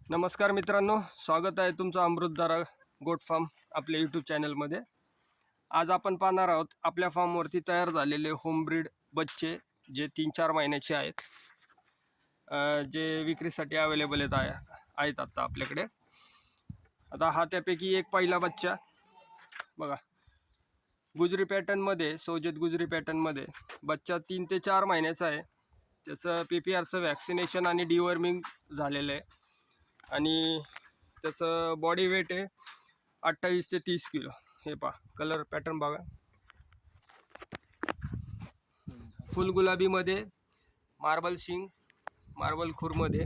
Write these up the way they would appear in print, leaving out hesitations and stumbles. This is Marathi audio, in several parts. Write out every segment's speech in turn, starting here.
नमस्कार मित्रांनो, स्वागत आहे तुमचं अमृतधारा गोट फार्म आपल्या यूट्यूब चॅनलमध्ये। आज आपण पाहणार आहोत आपल्या फार्मवरती तयार झालेले होम ब्रीड बच्चे जे 3-4 महिन्याचे आहेत, जे विक्रीसाठी अवेलेबल आहेत आता आपल्याकडे। आता हा त्यापैकी एक पहिला बच्चा बघा, गुजरी पॅटर्नमध्ये, सोजत गुजरी पॅटर्नमध्ये बच्चा 3 ते 4 महिन्याचा आहे। त्याचं PPRचं वॅक्सिनेशन आणि डिवर्मिंग झालेलं आहे आणि त्याचं बॉडी वेट आहे 28 ते 30 किलो। हे पहा, कलर पॅटर्न बघा, फुल गुलाबीमध्ये, मार्बल शिंग, मार्बल खुरमध्ये।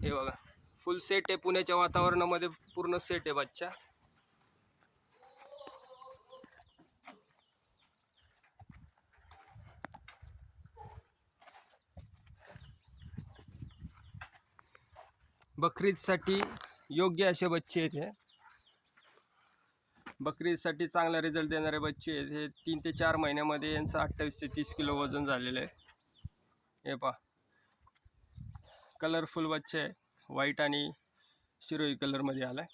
हे बघा, फुल सेट आहे, पुण्याच्या वातावरणामध्ये पूर्ण सेट आहे बच्चा। बकरीदसाठी योग्य असे बच्चे आहेत हे। बकरीदसाठी चांगला रिझल्ट देणारे बच्चे आहेत हे। 3 ते 4 महिन्यामध्ये यांचं 28 ते 30 किलो वजन झालेलं आहे। हे पहा, कलरफुल बच्चे आहे, व्हाईट आणि शिरोई कलरमध्ये आलाय।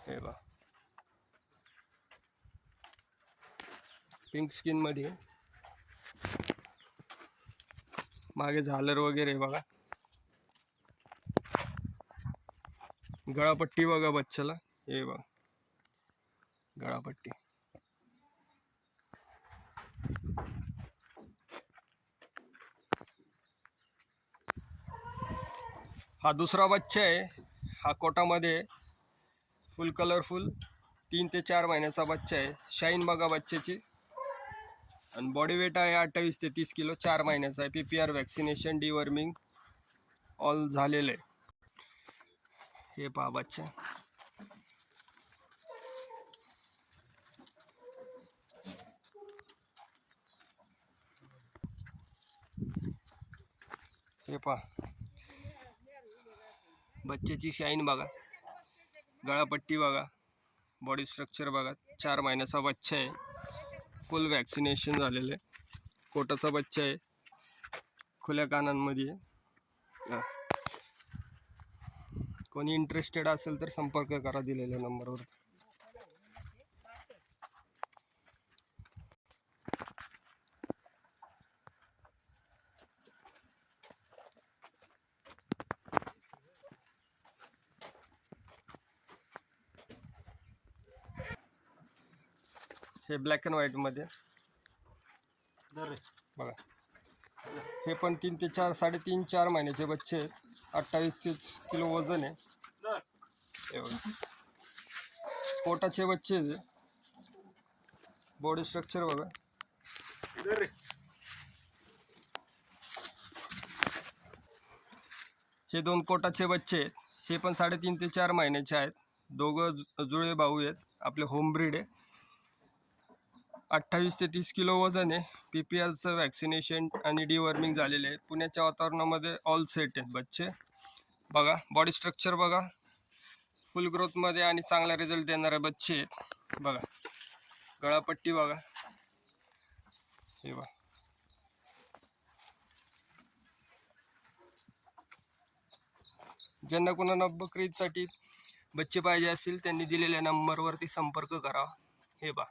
हे पहा, पिंक स्किनमध्ये, मागे झालर वगैरे बघा, गळापट्टी बघा बच्चाला। हे बघा, गळापट्टी। हा दुसरा बच्चा आहे, हा कोटामध्ये फुल कलरफुल 3 ते 4 महिन्याचा बच्चा आहे। शाईन बघा बच्च्याची, आणि बॉडी वेट आहे 28 ते 30 किलो, 4 महिन्याचा आहे। PPR वॅक्सिनेशन, डिवर्मिंग ऑल झालेलं आहे। हे पहा बच्चा, हे पहा बच्च्याची शाईन बघा, गळापट्टी बघा, बॉडी स्ट्रक्चर बघा। 4 महिन्याचा बच्चा आहे, फुल वॅक्सिनेशन झालेलं आहे। कोटाचा बच्चा आहे, खुल्या कानांमध्ये। कोणी इंटरेस्टेड असेल तर संपर्क करा दिलेल्या नंबरवर। हे ब्लॅक अँड व्हाईट मध्ये बघा, हे पण 3 ते 4, 3.5-4 महिन्याचे बच्चे आहेत। 28 किलो वजन आहे। हे बघा, पोटाचे बच्चे आहेत, बॉडी स्ट्रक्चर बघा। हे 2 कोटाचे बच्चे आहेत, हे पण 3.5 ते 4 महिन्याचे आहेत। दोघं जुळे भाऊ आहेत, आपले होम ब्रीड आहे। 28 ते 30 किलो वजन आहे। PPRचं वॅक्सिनेशन आणि डिवर्मिंग झालेले आहे। पुण्याच्या वातावरणामध्ये ऑल सेट आहेत बच्चे बघा। बॉडी स्ट्रक्चर बघा, फुल ग्रोथमध्ये आणि चांगला रिझल्ट देणारे बच्चे आहेत बघा। गळापट्टी बघा, हे बघा। ज्यांना कोणाला बकरीदसाठी बच्चे पाहिजे असतील त्यांनी दिलेल्या नंबरवरती संपर्क करा। हे पहा,